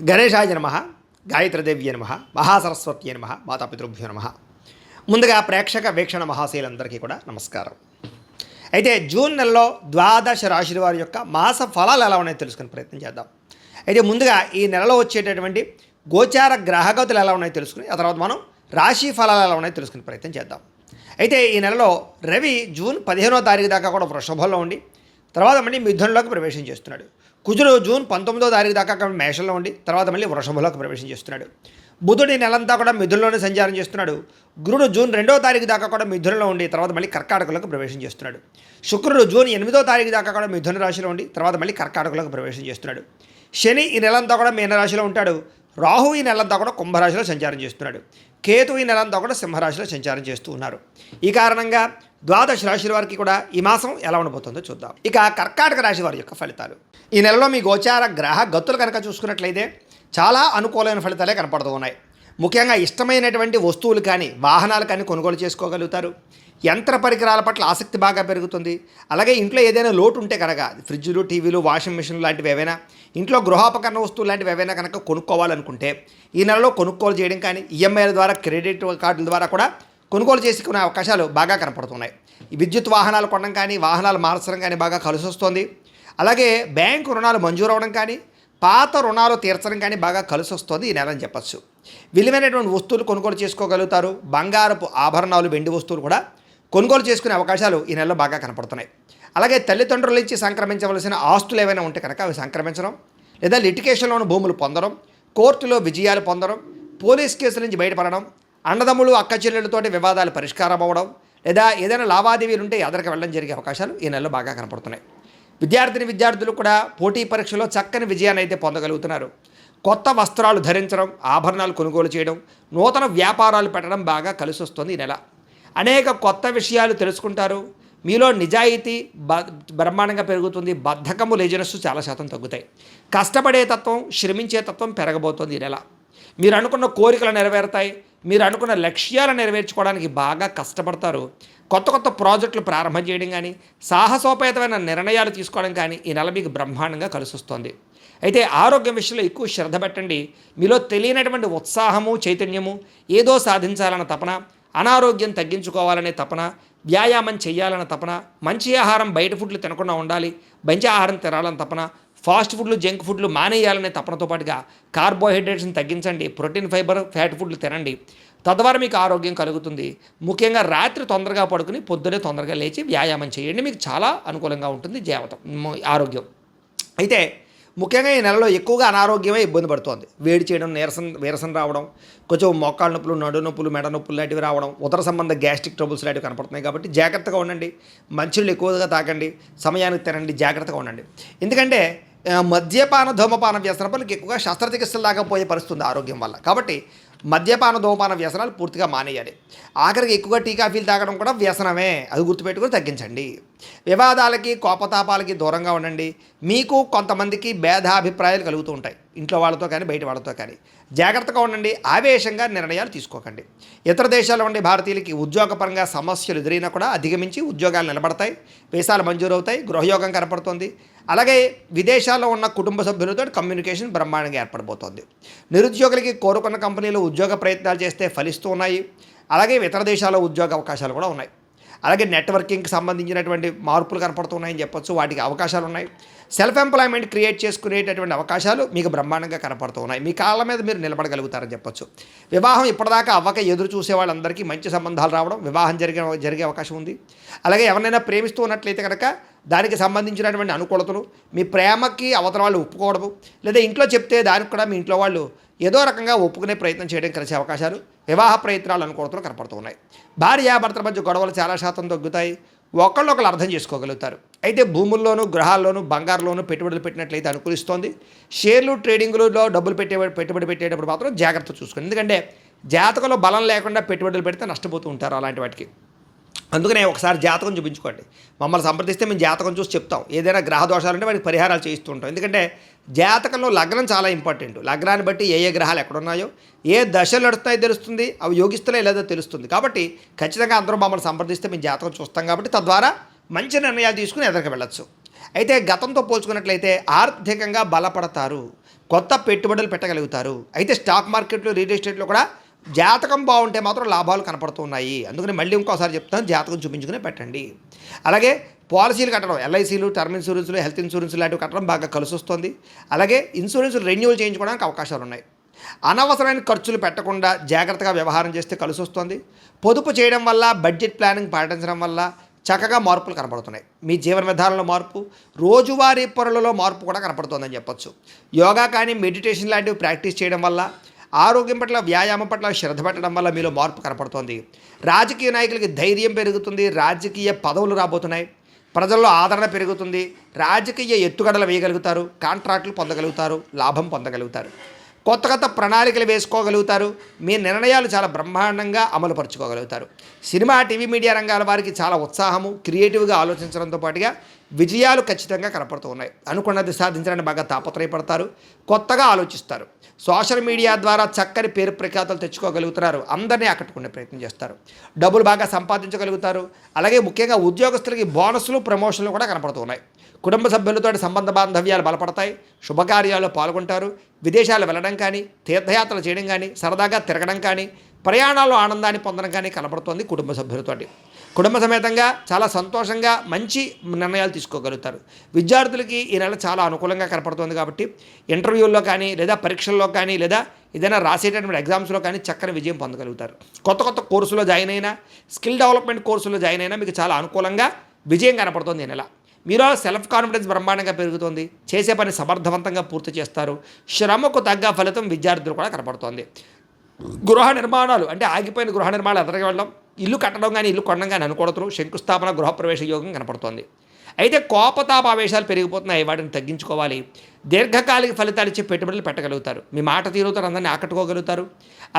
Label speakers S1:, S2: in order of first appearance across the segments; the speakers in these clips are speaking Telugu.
S1: గణేశాయ నమః, గాయత్రీదేవ్యే నమః, మహాసరస్వత్యే నమః, మాతాపితృభ్యో నమః. ముందుగా ప్రేక్షక వీక్షణ మహాశయులందరికీ కూడా నమస్కారం. అయితే జూన్ నెలలో ద్వాదశ రాశుల వారి యొక్క మాస ఫలాలు ఎలా ఉన్నాయో తెలుసుకునే ప్రయత్నం చేద్దాం. అయితే ముందుగా ఈ నెలలో వచ్చేటటువంటి గోచార గ్రహగతులు ఎలా ఉన్నాయో తెలుసుకుని ఆ తర్వాత మనం రాశి ఫలాలు ఎలా ఉన్నాయో తెలుసుకునే ప్రయత్నం చేద్దాం. అయితే ఈ నెలలో రవి జూన్ 15వ తారీఖు దాకా కూడా వృషభంలో ఉండి తర్వాత మళ్ళీ మిథునంలోకి ప్రవేశం చేస్తున్నాడు. కుజుడు జూన్ 19వ తారీఖు దాకా మేషంలో ఉండి తర్వాత మళ్ళీ వృషభంలోకి ప్రవేశం చేస్తున్నాడు. బుధుడు ఈ నెలంతా కూడా మిథునంలోనే సంచారం చేస్తున్నాడు. గురుడు జూన్ 2వ తారీఖు దాకా కూడా మిథునంలో ఉండి తర్వాత మళ్ళీ కర్కాటకంలోకి ప్రవేశం చేస్తున్నాడు. శుక్రుడు జూన్ 8వ తారీఖు దాకా కూడా మిథున రాశిలో ఉండి తర్వాత మళ్ళీ కర్కాటకంలోకి ప్రవేశం చేస్తున్నాడు. శని ఈ నెలంతా కూడా మీనరాశిలో ఉంటాడు. రాహు ఈ నెలంతా కూడా కుంభరాశిలో సంచారం చేస్తున్నాడు. కేతు ఈ నెలంతా కూడా సింహరాశిలో సంచారం చేస్తూ ఉన్నారు. ఈ కారణంగా ద్వాదశ రాశుల వారికి కూడా ఈ మాసం ఎలా ఉండబోతుందో చూద్దాం. ఇక కర్కాటక రాశి వారి యొక్క ఫలితాలు. ఈ నెలలో మీ గోచార గ్రహ గతులు కనుక చూసుకున్నట్లయితే చాలా అనుకూలమైన ఫలితాలే కనపడుతూ ఉన్నాయి. ముఖ్యంగా ఇష్టమైనటువంటి వస్తువులు కానీ వాహనాలు కానీ కొనుగోలు చేసుకోగలుగుతారు. యంత్ర పరికరాల పట్ల ఆసక్తి బాగా పెరుగుతుంది. అలాగే ఇంట్లో ఏదైనా లోటు ఉంటే కనుక ఫ్రిడ్జ్లు, టీవీలు, వాషింగ్ మిషన్లు లాంటివి ఏవైనా ఇంట్లో గృహోపకరణ వస్తువులు లాంటివి ఏవైనా కనుక కొనుక్కోవాలనుకుంటే ఈ నెలలో కొనుగోలు చేయడం కానీ ఈఎంఐల ద్వారా క్రెడిట్ కార్డుల ద్వారా కూడా కొనుగోలు చేసుకునే అవకాశాలు బాగా కనపడుతున్నాయి. ఈ విద్యుత్ వాహనాలు కొనడం కానీ వాహనాలు మార్చడం కానీ బాగా కలిసి వస్తుంది. అలాగే బ్యాంకు రుణాలు మంజూరు అవ్వడం కానీ పాత రుణాలు తీర్చడం కానీ బాగా కలిసి వస్తుంది ఈ నెల అని చెప్పచ్చు. విలువైనటువంటి వస్తువులు కొనుగోలు చేసుకోగలుగుతారు. బంగారపు ఆభరణాలు, వెండి వస్తువులు కూడా కొనుగోలు చేసుకునే అవకాశాలు ఈ నెలలో బాగా కనపడుతున్నాయి. అలాగే తల్లిదండ్రుల నుంచి సంక్రమించవలసిన ఆస్తులు ఏవైనా ఉంటే కనుక అవి సంక్రమించడం, లేదా లిటికేషన్లోని భూములు పొందడం, కోర్టులో విజయాలు పొందడం, పోలీస్ కేసుల నుంచి బయటపడడం, అన్నదమ్ములు అక్క చెల్లెళ్ళతోటి వివాదాలు పరిష్కారం అవ్వడం, లేదా ఏదైనా లావాదేవీలు ఉంటే ఎదరికి వెళ్ళడం జరిగే అవకాశాలు ఈ నెలలో బాగా కనపడుతున్నాయి. విద్యార్థులు కూడా పోటీ పరీక్షలో చక్కని విజయాన్ని అయితే పొందగలుగుతున్నారు. కొత్త వస్త్రాలు ధరించడం, ఆభరణాలు కొనుగోలు చేయడం, నూతన వ్యాపారాలు పెట్టడం బాగా కలిసి వస్తుంది ఈ నెల. అనేక కొత్త విషయాలు తెలుసుకుంటారు. మీలో నిజాయితీ బ్రహ్మాండంగా పెరుగుతుంది. బద్ధకము, లేజినెస్ చాలా శాతం తగ్గుతాయి. కష్టపడే తత్వం, శ్రమించే తత్వం పెరగబోతోంది ఈ నెల. మీరు అనుకున్న కోరికలు నెరవేరుతాయి. మీరు అనుకున్న లక్ష్యాలు నెరవేర్చుకోవడానికి బాగా కష్టపడతారు. కొత్త ప్రాజెక్టులు ప్రారంభం చేయడం కానీ సాహసోపేతమైన నిర్ణయాలు తీసుకోవడం కానీ ఈ నెల మీకు బ్రహ్మాండంగా కలిసి వస్తుంది. అయితే ఆరోగ్యం విషయంలో ఎక్కువ శ్రద్ధ పెట్టండి. మీలో తెలియనటువంటి ఉత్సాహము, చైతన్యము, ఏదో సాధించాలన్న తపన, అనారోగ్యం తగ్గించుకోవాలనే తపన, వ్యాయామం చేయాలన్న తపన, మంచి ఆహారం బయట ఫుడ్లు తినకుండా ఉండాలి, మంచి ఆహారం తినాలన్న తపన, ఫాస్ట్ ఫుడ్లు, జంక్ ఫుడ్లు మానేయాలనే తపనతో పాటుగా కార్బోహైడ్రేట్స్ని తగ్గించండి, ప్రోటీన్, ఫైబర్, ఫ్యాట్ ఫుడ్లు తినండి. తద్వారా మీకు ఆరోగ్యం కలుగుతుంది. ముఖ్యంగా రాత్రి తొందరగా పడుకుని పొద్దునే తొందరగా లేచి వ్యాయామం చేయండి. మీకు చాలా అనుకూలంగా ఉంటుంది ఆరోగ్యం. అయితే ముఖ్యంగా ఈ నెలలో ఎక్కువగా అనారోగ్యమే ఇబ్బంది పడుతోంది. వేడి చేయడం, నీరసం రావడం, కొంచెం మోకాళ్ళ నొప్పులు, నడు నొప్పులు, మెడ నొప్పులు లాంటివి రావడం, ఉదర సంబంధ గ్యాస్ట్రిక్ ట్రబుల్స్ లాంటివి కనపడుతున్నాయి. కాబట్టి జాగ్రత్తగా ఉండండి. మంచినీళ్ళు ఎక్కువగా తాకండి, సమయానికి తినండి, జాగ్రత్తగా ఉండండి. ఎందుకంటే మద్యపాన, ధూమపాన వ్యసనాలకు ఎక్కువగా శస్త్రచికిత్సలు దాకా పోయే పరిస్థితి ఉంది ఆరోగ్యం వల్ల. కాబట్టి మద్యపాన, ధూమపాన వ్యసనాలు పూర్తిగా మానేయాలి. ఆఖరికి ఎక్కువగా టీ, కాఫీలు తాగడం కూడా వ్యసనమే. అది గుర్తుపెట్టుకుని తగ్గించండి. వివాదాలకి, కోపతాపాలకి దూరంగా ఉండండి. మీకు కొంతమందికి భేదాభిప్రాయాలు కలుగుతూ ఉంటాయి, ఇంట్లో వాళ్ళతో కానీ బయట వాళ్ళతో కానీ. జాగ్రత్తగా ఉండండి. ఆవేశంగా నిర్ణయాలు తీసుకోకండి. ఇతర దేశాల్లో ఉండే భారతీయులకి ఉద్యోగపరంగా సమస్యలు ఎదురైనా కూడా అధిగమించి ఉద్యోగాలు నిలబడతాయి, వీసాలు మంజూరు అవుతాయి, గృహయోగం కనపడుతుంది. అలాగే విదేశాల్లో ఉన్న కుటుంబ సభ్యులతో కమ్యూనికేషన్ బ్రహ్మాండంగా ఏర్పడబోతోంది. నిరుద్యోగులకి కోరుకున్న కంపెనీలు ఉద్యోగ ప్రయత్నాలు చేస్తే ఫలిస్తూ ఉన్నాయి. అలాగే ఇతర దేశాల్లో ఉద్యోగ అవకాశాలు కూడా ఉన్నాయి. అలాగే నెట్వర్కింగ్కి సంబంధించినటువంటి మార్పులు కనపడుతున్నాయని చెప్పొచ్చు. వాటికి అవకాశాలు ఉన్నాయి. సెల్ఫ్ ఎంప్లాయ్మెంట్ క్రియేట్ చేసుకునేటటువంటి అవకాశాలు మీకు బ్రహ్మాండంగా కనపడుతూ ఉన్నాయి. మీ కాళ్ళ మీద మీరు నిలబడగలుగుతారని చెప్పొచ్చు. వివాహం ఇప్పటిదాకా అవ్వక ఎదురు చూసే వాళ్ళందరికీ మంచి సంబంధాలు రావడం, వివాహం జరిగే అవకాశం ఉంది. అలాగే ఎవరినైనా ప్రేమిస్తూ ఉన్నట్లయితే కనుక దానికి సంబంధించినటువంటి అనుకూలతలు, మీ ప్రేమకి అవతల వాళ్ళు ఒప్పుకోవడము, లేదా ఇంట్లో చెప్తే దానికి కూడా మీ ఇంట్లో వాళ్ళు ఏదో రకంగా ఒప్పుకునే ప్రయత్నం చేయడం కలిసే అవకాశాలు, వివాహ ప్రయత్నాలు అనుకూలతలు కనపడుతున్నాయి. భార్యాభర్తల మధ్య గొడవలు చాలా శాతం తగ్గుతాయి. ఒకళ్ళు అర్థం చేసుకోగలుగుతారు. అయితే భూముల్లోనూ, గృహాల్లోనూ, బంగారులోనూ పెట్టుబడులు పెట్టినట్లయితే అనుకూలిస్తోంది. షేర్లు, ట్రేడింగ్లలో డబ్బులు పెట్టుబడి పెట్టేటప్పుడు మాత్రం జాగ్రత్త చూసుకోండి. ఎందుకంటే జాతకంలో బలం లేకుండా పెట్టుబడులు పెడితే నష్టపోతూ ఉంటారు అలాంటి వాటికి. అందుకనే ఒకసారి జాతకం చూపించుకోండి. మమ్మల్ని సంప్రదిస్తే మేము జాతకం చూసి చెప్తాం. ఏదైనా గ్రహ దోషాలు ఉంటే వాటికి పరిహారాలు చేయిస్తూ ఉంటాం. ఎందుకంటే జాతకంలో లగ్నం చాలా ఇంపార్టెంట్. లగ్నాన్ని బట్టి ఏ గ్రహాలు ఎక్కడున్నాయో, ఏ దశలు నడుస్తున్నాయో తెలుస్తుంది, అవి యోగిస్తున్నాయో లేదో తెలుస్తుంది. కాబట్టి ఖచ్చితంగా అందరూ మమ్మల్ని సంప్రదిస్తే మేము జాతకం చూస్తాం. కాబట్టి తద్వారా మంచి నిర్ణయాలు తీసుకుని ఎదరికి వెళ్ళచ్చు. అయితే గతంతో పోల్చుకున్నట్లయితే ఆర్థికంగా బలపడతారు. కొత్త పెట్టుబడులు పెట్టగలుగుతారు. అయితే స్టాక్ మార్కెట్లో, రియల్ ఎస్టేట్లో కూడా జాతకం బాగుంటే మాత్రం లాభాలు కనపడుతున్నాయి. అందుకని మళ్ళీ ఇంకోసారి చెప్తాను, జాతకం చూపించుకునే పెట్టండి. అలాగే పాలసీలు కట్టడం, ఎల్ఐసీలు, టర్మ్ ఇన్సూరెన్స్లు, హెల్త్ ఇన్సూరెన్స్ లాంటివి కట్టడం బాగా కలిసి వస్తుంది. అలాగే ఇన్సూరెన్స్ రెన్యూవల్ చేయించుకోవడానికి అవకాశాలు ఉన్నాయి. అనవసరమైన ఖర్చులు పెట్టకుండా జాగ్రత్తగా వ్యవహారం చేస్తే కలిసి వస్తుంది. పొదుపు చేయడం వల్ల, బడ్జెట్ ప్లానింగ్ పాటించడం వల్ల చక్కగా మార్పులు కనపడుతున్నాయి. మీ జీవన విధానంలో మార్పు, రోజువారీ పనులలో మార్పు కూడా కనపడుతుందని చెప్పొచ్చు. యోగా కానీ, మెడిటేషన్ లాంటివి ప్రాక్టీస్ చేయడం వల్ల, ఆరోగ్యం పట్ల, వ్యాయామం పట్ల శ్రద్ధ పెట్టడం వల్ల మీలో మార్పు కనపడుతోంది. రాజకీయ నాయకులకి ధైర్యం పెరుగుతుంది. రాజకీయ పదవులు రాబోతున్నాయి. ప్రజల్లో ఆదరణ పెరుగుతుంది. రాజకీయ ఎత్తుగడలు వేయగలుగుతారు. కాంట్రాక్టులు పొందగలుగుతారు. లాభం పొందగలుగుతారు. కొత్త కొత్త ప్రణాళికలు వేసుకోగలుగుతారు. మీ నిర్ణయాలు చాలా బ్రహ్మాండంగా అమలుపరుచుకోగలుగుతారు. సినిమా, టీవీ, మీడియా రంగాల వారికి చాలా ఉత్సాహము, క్రియేటివ్గా ఆలోచించడంతో పాటుగా విజయాలు ఖచ్చితంగా కనపడుతూ ఉన్నాయి. అనుకున్నది సాధించడానికి బాగా తాపత్రయపడతారు. కొత్తగా ఆలోచిస్తారు. సోషల్ మీడియా ద్వారా చక్కని పేరు ప్రఖ్యాతలు తెచ్చుకోగలుగుతున్నారు. అందరినీ ఆకట్టుకునే ప్రయత్నం చేస్తారు. డబ్బులు బాగా సంపాదించగలుగుతారు. అలాగే ముఖ్యంగా ఉద్యోగస్తులకి బోనస్లు, ప్రమోషన్లు కూడా కనపడుతూ ఉన్నాయి. కుటుంబ సభ్యులతో సంబంధ బాంధవ్యాలు బలపడతాయి. శుభకార్యాల్లో పాల్గొంటారు. విదేశాలు వెళ్ళడం కానీ, తీర్థయాత్రలు చేయడం కానీ, సరదాగా తిరగడం కానీ, ప్రయాణాల్లో ఆనందాన్ని పొందడం కానీ కనపడుతోంది. కుటుంబ సభ్యులతోటి కుటుంబ సమేతంగా చాలా సంతోషంగా మంచి నిర్ణయాలు తీసుకోగలుగుతారు. విద్యార్థులకి ఈ నెల చాలా అనుకూలంగా కనపడుతుంది కాబట్టి ఇంటర్వ్యూల్లో కానీ, లేదా పరీక్షల్లో కానీ, లేదా ఏదైనా రాసేటటువంటి ఎగ్జామ్స్లో కానీ చక్కని విజయం పొందగలుగుతారు. కొత్త కొత్త కోర్సులో జాయిన్ అయినా, స్కిల్ డెవలప్మెంట్ కోర్సులో జాయిన్ అయినా మీకు చాలా అనుకూలంగా విజయం కనపడుతుంది ఈ నెల. మీలో సెల్ఫ్ కాన్ఫిడెన్స్ బ్రహ్మాండంగా పెరుగుతుంది. చేసే పని సమర్థవంతంగా పూర్తి చేస్తారు. శ్రమకు తగ్గ ఫలితం విద్యార్థులు కూడా కనపడుతోంది. గృహ నిర్మాణాలు, అంటే ఆగిపోయిన గృహ నిర్మాణాలు ఎదరికి వెళ్ళడం, ఇల్లు కట్టడం కానీ, ఇల్లు కొనడం కానీ అనుకూడదు. శంకుస్థాపన, గృహప్రవేశ యోగం కనపడుతోంది. అయితే కోపతాపావేశాలు పెరిగిపోతున్నాయి. వాటిని తగ్గించుకోవాలి. దీర్ఘకాలిక ఫలితాలు ఇచ్చే పెట్టుబడులు పెట్టగలుగుతారు. మీ మాట తీరుతో అందరినీ ఆకట్టుకోగలుగుతారు.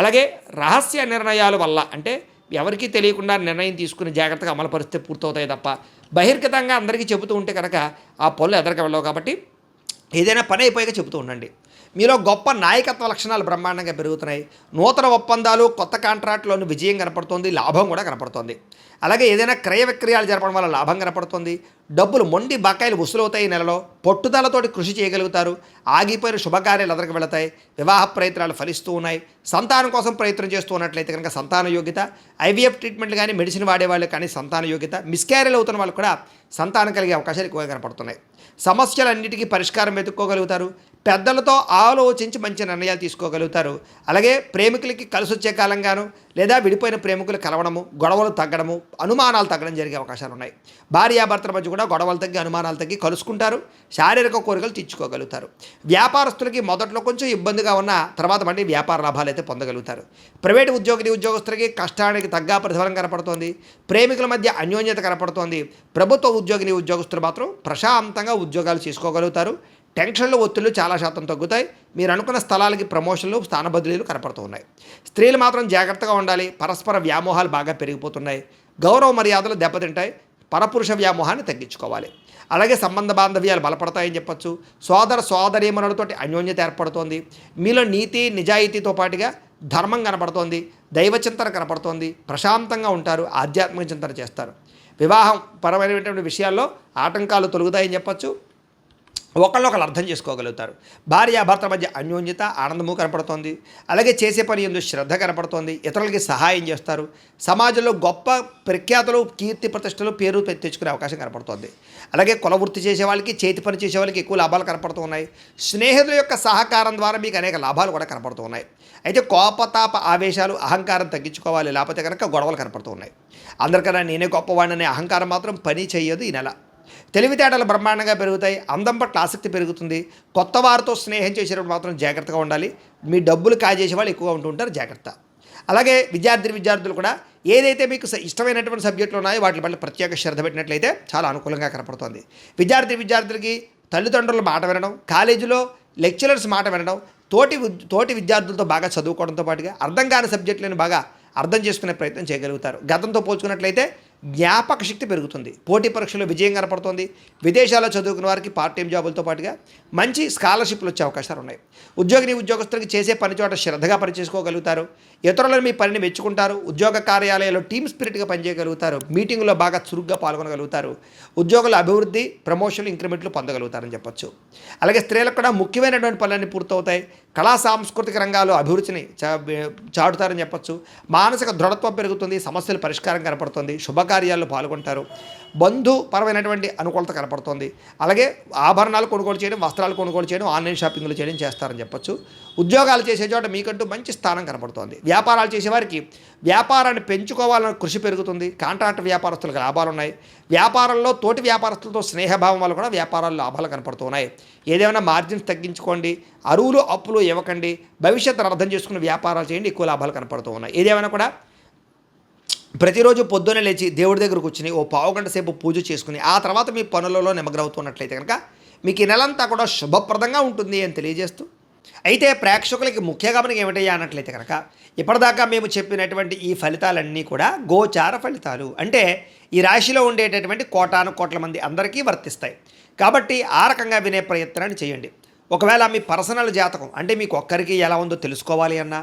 S1: అలాగే రహస్య నిర్ణయాల వల్ల, అంటే ఎవరికీ తెలియకుండా నిర్ణయం తీసుకుని జాగ్రత్తగా అమలుపరిస్తే పూర్తవుతాయి తప్ప బహిర్గతంగా అందరికీ చెబుతూ ఉంటే కనుక ఆ పనులు ఎదరికి వెళ్ళవు. కాబట్టి ఏదైనా పని అయిపోయాక చెబుతూ ఉండండి. మీలో గొప్ప నాయకత్వ లక్షణాలు బ్రహ్మాండంగా పెరుగుతున్నాయి. నూతన ఒప్పందాలు, కొత్త కాంట్రాక్టులోని విజయం కనపడుతుంది. లాభం కూడా కనపడుతుంది. అలాగే ఏదైనా క్రయ విక్రయాలు జరపడం వల్ల లాభం కనపడుతుంది. డబ్బులు, మొండి బకాయిలు వసూలవుతాయి. ఈ నెలలో పట్టుదలతోటి కృషి చేయగలుగుతారు. ఆగిపోయిన శుభకార్యాలు ఎదరికి వెళతాయి. వివాహ ప్రయత్నాలు ఫలిస్తూ ఉన్నాయి. సంతానం కోసం ప్రయత్నం చేస్తూ ఉన్నట్లయితే కనుక సంతాన యోగ్యత, ఐవీఎఫ్ ట్రీట్మెంట్లు కానీ, మెడిసిన్ వాడేవాళ్ళు కానీ సంతాన యోగ్యత, మిస్క్యారేజ్ అవుతున్న వాళ్ళు కూడా సంతానం కలిగే అవకాశాలు ఎక్కువగా కనపడుతున్నాయి. సమస్యలన్నిటికీ పరిష్కారం వెతుక్కోగలుగుతారు. పెద్దలతో ఆలోచించి మంచి నిర్ణయాలు తీసుకోగలుగుతారు. అలాగే ప్రేమికులకి కలిసి వచ్చే కాలంగాను, లేదా విడిపోయిన ప్రేమికులు కలవడము, గొడవలు తగ్గడము, అనుమానాలు తగ్గడం జరిగే అవకాశాలు ఉన్నాయి. భార్యాభర్తల మధ్య కూడా గొడవలు తగ్గి, అనుమానాలు తగ్గి కలుసుకుంటారు. శారీరక కోరికలు తీర్చుకోగలుగుతారు. వ్యాపారస్తులకి మొదట్లో కొంచెం ఇబ్బందిగా ఉన్న తర్వాత మళ్ళీ వ్యాపార లాభాలు అయితే పొందగలుగుతారు. ప్రైవేటు ఉద్యోగులకి కష్టానికి తగ్గ ప్రతిఫలం కనపడుతోంది. ప్రేమికుల మధ్య అన్యోన్యత కనపడుతోంది. ప్రభుత్వ ఉద్యోగులు మాత్రం ప్రశాంతంగా ఉద్యోగాలు చేసుకోగలుగుతారు. టెన్షన్లు, ఒత్తిళ్లు చాలా శాతం తగ్గుతాయి. మీరు అనుకున్న స్థలాలకి ప్రమోషన్లు, స్థాన బదిలీలు కనపడుతూ ఉన్నాయి. స్త్రీలు మాత్రం జాగ్రత్తగా ఉండాలి. పరస్పర వ్యామోహాలు బాగా పెరిగిపోతున్నాయి. గౌరవ మర్యాదలు దెబ్బతింటాయి. పరపురుష వ్యామోహాన్ని తగ్గించుకోవాలి. అలాగే సంబంధ బాంధవ్యాలు బలపడతాయని చెప్పొచ్చు. సోదరీమణులతోటి అన్యోన్యత ఏర్పడుతోంది. మీలో నీతి, నిజాయితీతో పాటుగా ధర్మం కనపడుతోంది. దైవచింతన కనపడుతోంది. ప్రశాంతంగా ఉంటారు. ఆధ్యాత్మిక చింతన చేస్తారు. వివాహం పరమైనటువంటి విషయాల్లో ఆటంకాలు తొలగుతాయని చెప్పొచ్చు. ఒకళ్ళొకళ్ళు అర్థం చేసుకోగలుగుతారు. భార్యాభర్తల మధ్య అన్యోన్యత, ఆనందము కనపడుతోంది. అలాగే చేసే పని ఎందు శ్రద్ధ కనపడుతోంది. ఇతరులకి సహాయం చేస్తారు. సమాజంలో గొప్ప ప్రఖ్యాతులు, కీర్తి ప్రతిష్టలు, పేరు తెచ్చుకునే అవకాశం కనపడుతోంది. అలాగే కుల వృత్తి చేసే వాళ్ళకి, చేతి పని చేసే వాళ్ళకి ఎక్కువ లాభాలు కనపడుతూ ఉన్నాయి. స్నేహితుల యొక్క సహకారం ద్వారా మీకు అనేక లాభాలు కూడా కనపడుతూ ఉన్నాయి. అయితే కోపతాప ఆవేశాలు, అహంకారం తగ్గించుకోవాలి. లేకపోతే కనుక గొడవలు కనపడుతూ ఉన్నాయి. అందరికన్నా నేనే గొప్పవాడిని అహంకారం మాత్రం పని చేయదు ఈ నెల. తెలివితేటలు బ్రహ్మాండంగా పెరుగుతాయి. అందం పట్ల ఆసక్తి పెరుగుతుంది. కొత్త వారితో స్నేహం చేసేటప్పుడు మాత్రం జాగ్రత్తగా ఉండాలి. మీ డబ్బులు కాజేసే వాళ్ళు ఎక్కువగా ఉంటుంటారు, జాగ్రత్త. అలాగే విద్యార్థులు కూడా ఏదైతే మీకు ఇష్టమైనటువంటి సబ్జెక్టులు ఉన్నాయో వాటి పట్ల ప్రత్యేక శ్రద్ధ పెట్టినట్లయితే చాలా అనుకూలంగా కనపడుతుంది. విద్యార్థులకి తల్లిదండ్రుల మాట వినడం, కాలేజీలో లెక్చరర్స్ మాట వినడం, తోటి విద్యార్థులతో బాగా చదువుకోవడంతో పాటుగా అర్థం కాని సబ్జెక్టులను బాగా అర్థం చేసుకునే ప్రయత్నం చేయగలుగుతారు. గతంతో పోల్చుకున్నట్లయితే జ్ఞాపక శక్తి పెరుగుతుంది, పోటీ పరీక్షలో విజయం కనపడుతుంది, విదేశాల్లో చదువుకున్న వారికి పార్ట్ టైం జాబులతో పాటుగా మంచి స్కాలర్షిప్లు వచ్చే అవకాశాలు ఉన్నాయి. ఉద్యోగస్తులకి చేసే పని చోట శ్రద్ధగా పనిచేసుకోగలుగుతారు, ఇతరులను మీ పనిని మెచ్చుకుంటారు, ఉద్యోగ కార్యాలయాల్లో టీమ్ స్పిరిట్గా పనిచేయగలుగుతారు, మీటింగుల్లో బాగా చురుగ్గా పాల్గొనగలుగుతారు, ఉద్యోగుల అభివృద్ధి, ప్రమోషన్లు, ఇంక్రిమెంట్లు పొందగలుగుతారని చెప్పొచ్చు. అలాగే స్త్రీలకు కూడా ముఖ్యమైనటువంటి పనులన్నీ పూర్తవుతాయి, కళా సాంస్కృతిక రంగాల్లో అభివృద్ధిని చాటుతారని చెప్పొచ్చు. మానసిక దృఢత్వం పెరుగుతుంది, సమస్యల పరిష్కారం కనపడుతుంది, శుభకార్యాల్లో పాల్గొంటారు, బంధుపరమైనటువంటి అనుకూలత కనపడుతుంది. అలాగే ఆభరణాలు కొనుగోలు చేయడం, వస్త్రాలు కొనుగోలు చేయడం, ఆన్లైన్ షాపింగ్లు చేయడం చేస్తారని చెప్పొచ్చు. ఉద్యోగాలు చేసే చోట మీకంటూ మంచి స్థానం కనపడుతోంది. వ్యాపారాలు చేసేవారికి వ్యాపారాన్ని పెంచుకోవాలన్న కృషి పెరుగుతుంది, కాంట్రాక్ట్ వ్యాపారస్తులకు లాభాలు ఉన్నాయి, వ్యాపారంలో తోటి వ్యాపారస్తులతో స్నేహభావం వల్ల కూడా వ్యాపారాల్లో లాభాలు కనపడుతున్నాయి. ఏదేమైనా మార్జిన్స్ తగ్గించుకోండి, అరువులు అప్పులు ఇవ్వకండి, భవిష్యత్తును అర్థం చేసుకుని వ్యాపారాలు చేయండి, ఎక్కువ లాభాలు కనపడుతూ ఉన్నాయి. ఏదేమైనా కూడా ప్రతిరోజు పొద్దున్నే లేచి దేవుడి దగ్గర కూర్చుని ఓ పావుగంట సేపు పూజ చేసుకుని ఆ తర్వాత మీ పనులలో నిమగ్నమవుతున్నట్లయితే కనుక మీకు ఈ నెలంతా కూడా శుభప్రదంగా ఉంటుంది అని తెలియజేస్తూ, అయితే ప్రేక్షకులకి ముఖ్య గమనిక ఏమిటయ్యా అన్నట్లయితే కనుక ఇప్పటిదాకా మేము చెప్పినటువంటి ఈ ఫలితాలన్నీ కూడా గోచార ఫలితాలు, అంటే ఈ రాశిలో ఉండేటటువంటి కోటాను కోట్ల మంది అందరికీ వర్తిస్తాయి. కాబట్టి ఆ రకంగా వినే ప్రయత్నాన్ని చేయండి. ఒకవేళ మీ పర్సనల్ జాతకం అంటే మీకు ఒక్కరికి ఎలా ఉందో తెలుసుకోవాలి అన్నా,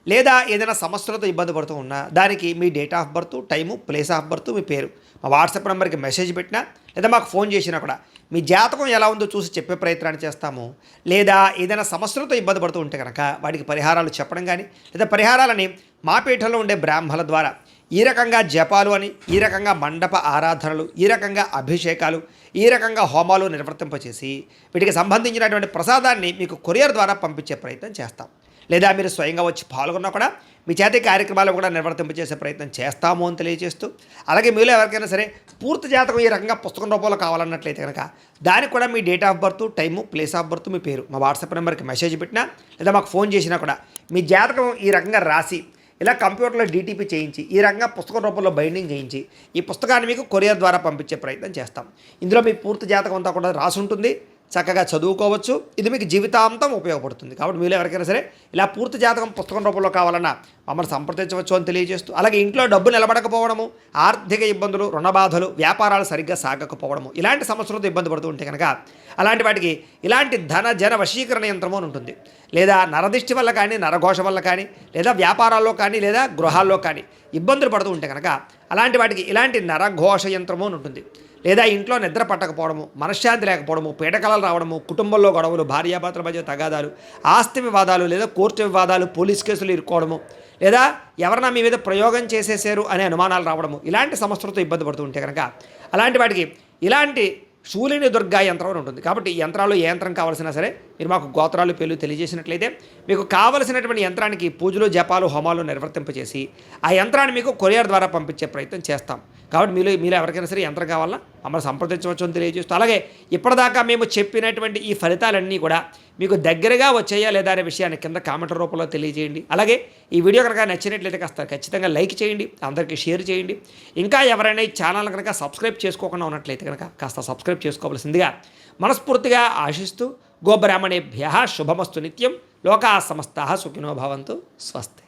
S1: లేదా ఏదైనా సమస్యలతో ఇబ్బంది పడుతూ ఉన్నా దానికి మీ date of birth, time, place of birth, మీ పేరు మా వాట్సాప్ నెంబర్కి మెసేజ్ పెట్టినా లేదా మాకు ఫోన్ చేసినా కూడా మీ జాతకం ఎలా ఉందో చూసి చెప్పే ప్రయత్నాన్ని చేస్తాము. లేదా ఏదైనా సమస్యలతో ఇబ్బంది పడుతూ ఉంటే కనుక వాటికి పరిహారాలు చెప్పడం కానీ లేదా పరిహారాలని మా పీఠంలో ఉండే బ్రాహ్మణుల ద్వారా ఈ రకంగా జపాలు అని, ఈ రకంగా మండప ఆరాధనలు, ఈ రకంగా అభిషేకాలు, ఈ రకంగా హోమాలు నిర్వర్తింపచేసి వీటికి సంబంధించినటువంటి ప్రసాదాన్ని మీకు కొరియర్ ద్వారా పంపించే ప్రయత్నం చేస్తాం. లేదా మీరు స్వయంగా వచ్చి పాల్గొన్నా కూడా మీ చేతి కార్యక్రమాలు కూడా నిర్వర్తింపచేసే ప్రయత్నం చేస్తాము అని తెలియజేస్తూ, అలాగే మీలో ఎవరికైనా సరే పూర్తి జాతకం ఈ రకంగా పుస్తకం రూపంలో కావాలన్నట్లయితే కనుక దానికి కూడా మీ date of birth, time, place of birth, మీ పేరు మా వాట్సాప్ నెంబర్కి మెసేజ్ పెట్టినా లేదా మాకు ఫోన్ చేసినా కూడా మీ జాతకం ఈ రకంగా రాసి ఇలా కంప్యూటర్లో డీటీపీ చేయించి ఈ రకంగా పుస్తకం రూపంలో బైండింగ్ చేయించి ఈ పుస్తకాన్ని మీకు కొరియర్ ద్వారా పంపించే ప్రయత్నం చేస్తాం. ఇందులో మీ పూర్తి జాతకం అంతా కూడా రాసి ఉంటుంది, చక్కగా చదువుకోవచ్చు, ఇది మీకు జీవితాంతం ఉపయోగపడుతుంది. కాబట్టి మీరు ఎవరికైనా సరే ఇలా పూర్తి జాతకం పుస్తకం రూపంలో కావాలన్నా మమ్మల్ని సంప్రదించవచ్చు అని తెలియజేస్తూ, అలాగే ఇంట్లో డబ్బు నిలబడకపోవడము, ఆర్థిక ఇబ్బందులు, రుణ బాధలు, వ్యాపారాలు సరిగ్గా సాగకపోవడము, ఇలాంటి సమస్యలతో ఇబ్బంది పడుతూ ఉంటే కనుక అలాంటి వాటికి ఇలాంటి ధన జన వశీకరణ యంత్రము అని ఉంటుంది. లేదా నరదిష్టి వల్ల కానీ, నరఘోష వల్ల కానీ, లేదా వ్యాపారాల్లో కానీ, లేదా గృహాల్లో కానీ ఇబ్బందులు పడుతూ ఉంటే కనుక అలాంటి వాటికి ఇలాంటి నరఘోష యంత్రము అని ఉంటుంది. లేదా ఇంట్లో నిద్ర పట్టకపోవడము, మనశ్శాంతి లేకపోవడము, పీడకలలు రావడము, కుటుంబంలో గొడవలు, భార్యాభర్తల మధ్య తగాదాలు, ఆస్తి వివాదాలు, లేదా కోర్టు వివాదాలు, పోలీస్ కేసులు ఇరుక్కోవడము, లేదా ఎవరన్నా మీ మీద ప్రయోగం చేసేసారు అనే అనుమానాలు రావడము, ఇలాంటి సమస్యలతో ఇబ్బంది పడుతూ ఉంటే కనుక అలాంటి వాటికి ఇలాంటి శూలిని దుర్గా యంత్రం అని ఉంటుంది. కాబట్టి ఈ యంత్రాల్లో ఏ యంత్రం కావాల్సినా సరే మీరు మాకు గోత్రాలు, పేర్లు తెలియజేసినట్లయితే మీకు కావలసినటువంటి యంత్రానికి పూజలు, జపాలు, హోమాలు నిర్వర్తింపచేసి ఆ యంత్రాన్ని మీకు కొరియర్ ద్వారా పంపించే ప్రయత్నం చేస్తాం. కాబట్టి మీలో ఎవరికైనా సరే యంత్రం కావాలన్నా మమ్మల్ని సంప్రదించవచ్చు అని తెలియజేస్తూ, అలాగే ఇప్పటిదాకా మేము చెప్పినటువంటి ఈ ఫలితాలన్నీ కూడా మీకు దగ్గరగా వచ్చాయా లేదా అనే విషయాన్ని కింద కామెంట్ రూపంలో తెలియజేయండి. అలాగే ఈ వీడియో కనుక నచ్చినట్లయితే కాస్త ఖచ్చితంగా లైక్ చేయండి, అందరికీ షేర్ చేయండి. ఇంకా ఎవరైనా ఈ ఛానల్ కనుక సబ్స్క్రైబ్ చేసుకోకుండా ఉన్నట్లయితే కనుక కాస్త సబ్స్క్రైబ్ చేసుకోవాల్సిందిగా మనస్ఫూర్తిగా ఆశిస్తూ, గోబ్రాహ్మణేభ్యః శుభమస్తు నిత్యం, లోకాః సమస్తాః సుఖినో భవంతు, స్వస్తి.